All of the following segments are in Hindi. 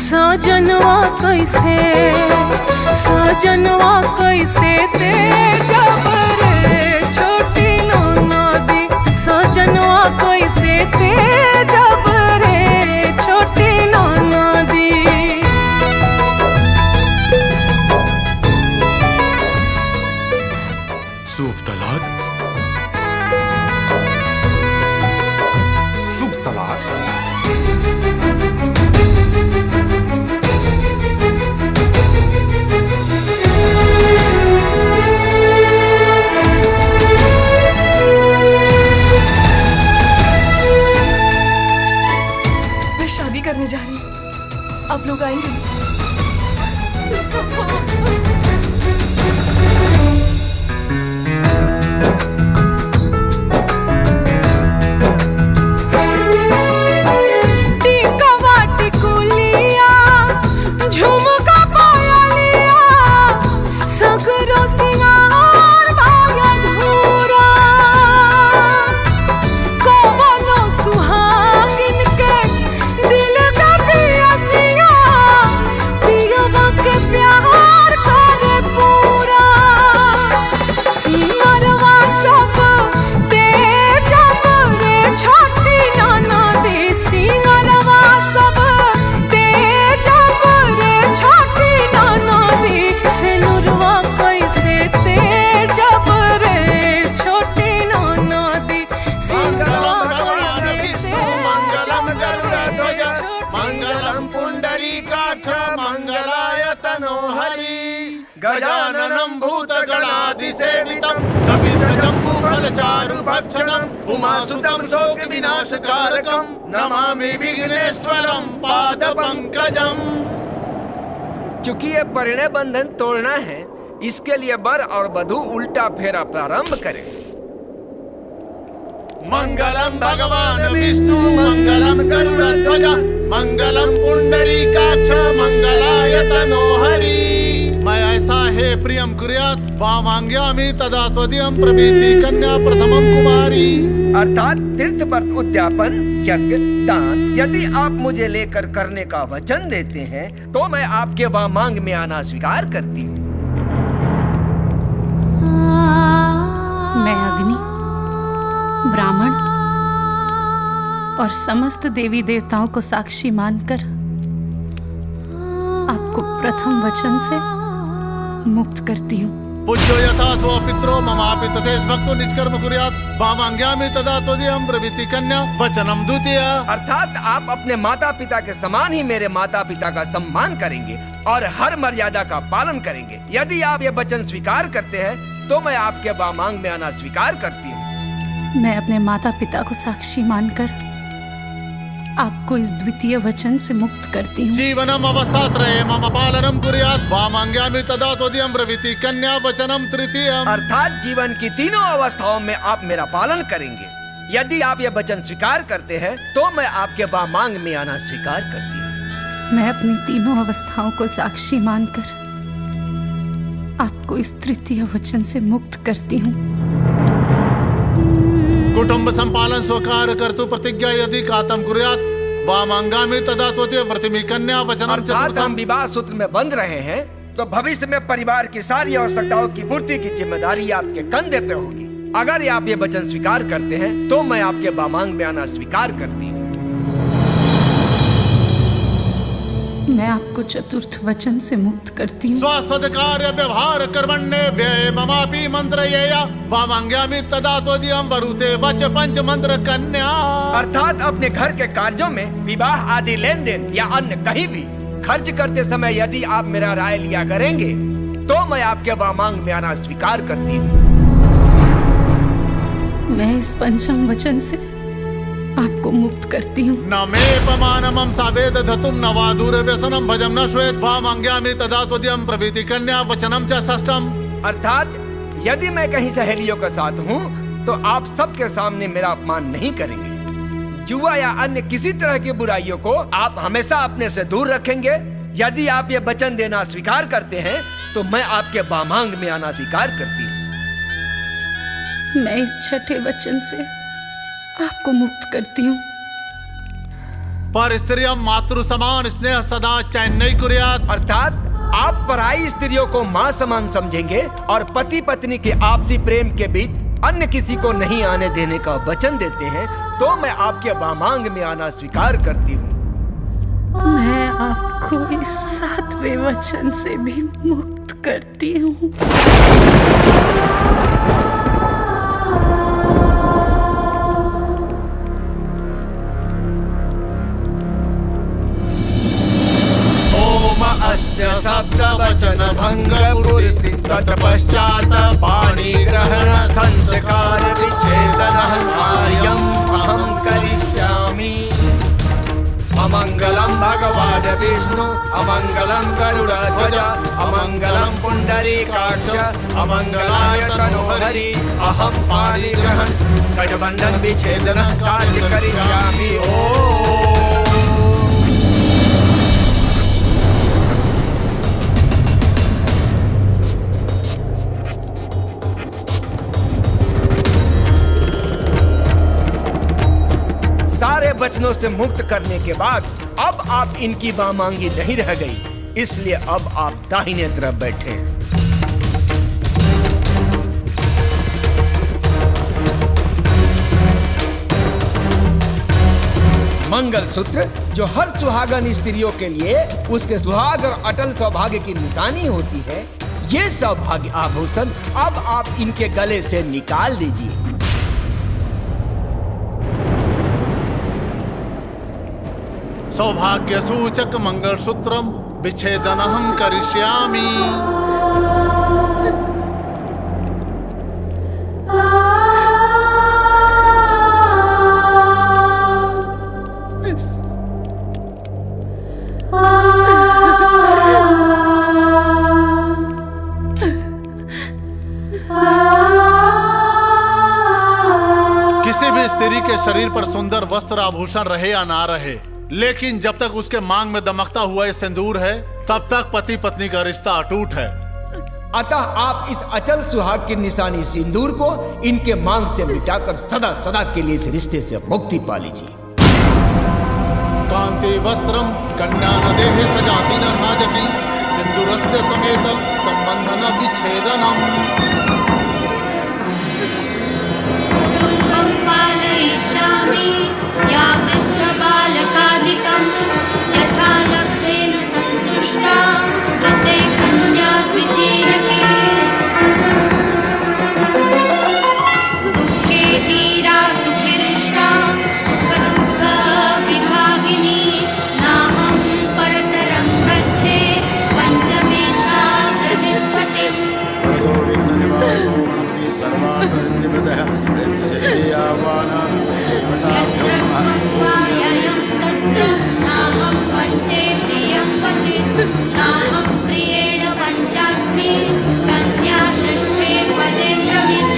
साजनवा कैसे ते जब रे छोटी ननदी, साजनवा कैसे ते जब रे छोटी ननदी। शुभ तलाक, शुभ तलाक। मैं शादी करने जा रही हूँ, आप लोग आएंगे? गजाननं भूतगणाधिसेवितं कपिध्वजम्बूफलचारुभक्षणं उमासुतं शोकविनाशकारकं नमामि विघ्नेश्वरं पादपंकजम्। चूंकि ये परिणय बंधन तोड़ना है, इसके लिए वर और वधू उल्टा फेरा प्रारंभ करें। मंगलम भगवान विष्णु मंगलम गरुड़ध्वज मंगलम पुंडरीकाक्ष मंगलाय तनोहरि। मैं ऐसा हे प्रियम कुर्यात् वामांग्यामि तदा त्वदीयं प्रभृति कन्या प्रथमं कुमारी। अर्थात तीर्थ व्रत, उद्यापन, यज्ञ, दान यदि आप मुझे लेकर करने का वचन देते हैं तो मैं आपके वामांग में आना स्वीकार करती हूँ। मैं अग्नि, ब्राह्मण और समस्त देवी देवताओं को साक्षी मानकर आपको प्रथम वचन से मुक्त करती हूँ। पूज्यो यथा स्व पित्रो ममापि तथैष भक्तो निष्कर्म कुर्यात् वामांग्यामि तदा त्वदीयं प्रभृति कन्या वचनम द्वितीय। अर्थात आप अपने माता पिता के समान ही मेरे माता पिता का सम्मान करेंगे और हर मर्यादा का पालन करेंगे। यदि आप ये वचन स्वीकार करते हैं तो मैं आपके वामांग में आना स्वीकार करती हूँ। मैं अपने माता पिता को साक्षी मानकर आपको इस द्वितीय वचन से मुक्त करती हूँ। जीवनम अवस्थात्रये मम पालनम कुर्यात् वामांग्यामि तदा त्वदीयं प्रभृति कन्या वचनम तृतीयम्। अर्थात जीवन की तीनों अवस्थाओं में आप मेरा पालन करेंगे। यदि आप ये वचन स्वीकार करते हैं तो मैं आपके वामांग में आना स्वीकार करती हूँ। मैं अपनी तीनों अवस्थाओं को साक्षी मानकर आपको इस तृतीय वचन से मुक्त करती हूँ। कुटुंब संपालन स्वकार कर्तु प्रतिज्ञा यदि कातम कुर्यात् वामांगामि तदा त्वदीय व्रतिमि कन्या वचनम अर्थात चतुर्थम। हम विवाह सूत्र में बंध रहे हैं तो भविष्य में परिवार की सारी आवश्यकताओं की पूर्ति की जिम्मेदारी आपके कंधे पे होगी। अगर आप ये वचन स्वीकार करते हैं तो मैं आपके वामांग में आना स्वीकार करती हूँ। मैं आपको चतुर्थ वचन से मुक्त करती हूँ। स्वसदकार्य व्यवहार कर्मण्ये व्यय ममापि मंत्रयेया वामांग्यामि तदा त्वदीयं वरुते वच पंच मंत्र कन्या। अर्थात अपने घर के कार्यों में विवाह आदि लेन देन या अन्य कहीं भी खर्च करते समय यदि आप मेरा राय लिया करेंगे तो मैं आपके वामांग में आना स्वीकार करती हूँ। मैं इस पंचम वचन से आपको मुक्त करती हूँ। न मे पमानमं सावेद धतुम न वा दूर व्यसनम भजम न श्वेत वामांग्यामि तदा त्वदीयं प्रभृति कन्या वचनम च षष्ठम। अर्थात यदि मैं कहीं सहेलियों के साथ हूँ तो आप सबके सामने मेरा अपमान नहीं करेंगे। जुआ या अन्य किसी तरह की बुराइयों को आप हमेशा अपने से दूर रखेंगे। यदि आप ये वचन देना स्वीकार करते हैं तो मैं आपके वामांग में आना स्वीकार करती हूँ। मैं इस छठे वचन से आपको मुक्त करती हूँ। पर स्त्रियं मातृ समान स्नेह सदा चैन्नई कुर्यात्। अर्थात आप पराई स्त्रियों को माँ समान समझेंगे और पति पत्नी के आपसी प्रेम के बीच अन्य किसी को नहीं आने देने का वचन देते हैं, तो मैं आपके वामांग में आना स्वीकार करती हूँ। मैं आपको इस 7वें वचन से भी मुक्त करती हूँ। अस्य सप्त वचन भंग पूर्ति तत्पश्चात् पाणि ग्रहण संस्कार विच्छेदन कार्यम् अहं करिष्यामि। अमंगलम भगवान् विष्णु अमंगलम गरुड़ध्वज अमंगलम पुंडरीकाक्ष अमंगलाय तनोहरि। अहं पाणि ग्रहण कटबंधन विच्छेदन कार्य करिष्यामि। ओम। सारे वचनों से मुक्त करने के बाद अब आप इनकी वामांगी नहीं रह गई, इसलिए अब आप दाहिने तरफ बैठे। मंगलसूत्र जो हर सुहागन स्त्रियों के लिए उसके सुहाग और अटल सौभाग्य की निशानी होती है, ये सौभाग्य आभूषण अब आप इनके गले से निकाल दीजिए। सौभाग्य सूचक मंगलसूत्रम विच्छेदनहं करिष्यामि। किसी भी स्त्री के शरीर पर सुंदर वस्त्र आभूषण रहे या ना रहे, लेकिन जब तक उसके मांग में दमकता हुआ सिंदूर है, तब तक पति पत्नी का रिश्ता अटूट है। अतः आप इस अचल सुहाग की निशानी सिंदूर को इनके मांग से मिटाकर सदा सदा के लिए इस रिश्ते से मुक्ति पा लीजिए। कांति वस्त्रम कन्या नदेः सजाति न साजति सिंदूरस्य समेत संबंधन विच्छेदनम्। पालयिष्यामि या वृद्धबालकादिकं यथा लब्धेन सन्तुष्टा प्रते कन्या द्वितीयके। दुःखे धीरा सुखिरिष्टा सुखदुःख विभागिनी नाहं परतरं गच्छे पञ्चमे सा प्रविद्वते। सर्वार्थसिद्धिप्रदः नाहं वञ्चे प्रियं वचित् नाहं प्रियेण वञ्चास्मि कन्या षष्ठे पदे ब्रवीत्।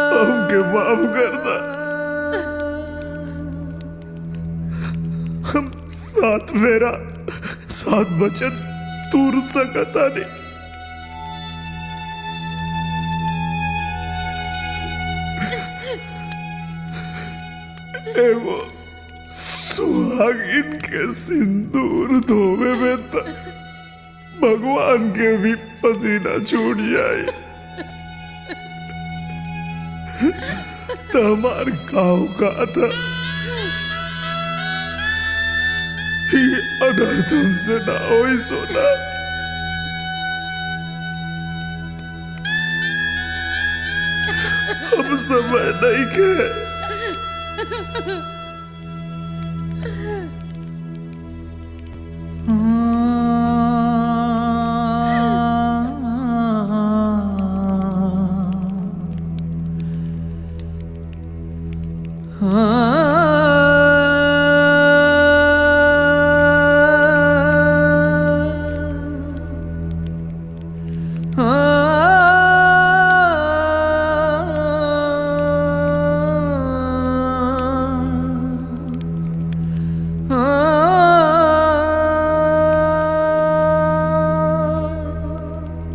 हमके माफ करना। हम 7 फेरा 7 वचन तूर सकता नहीं। एगो सुहागिन के सिंदूर धोवे में तक भगवान के भी पसीना छूट जाए तो हमार गाँव का था ये अनर्थ हमसे ना हो सोना। हम समय नहीं के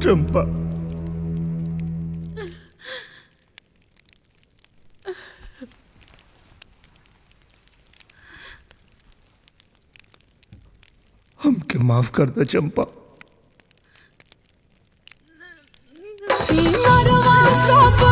चंपा। हमके माफ कर दे चंपा। सिंगरवा सब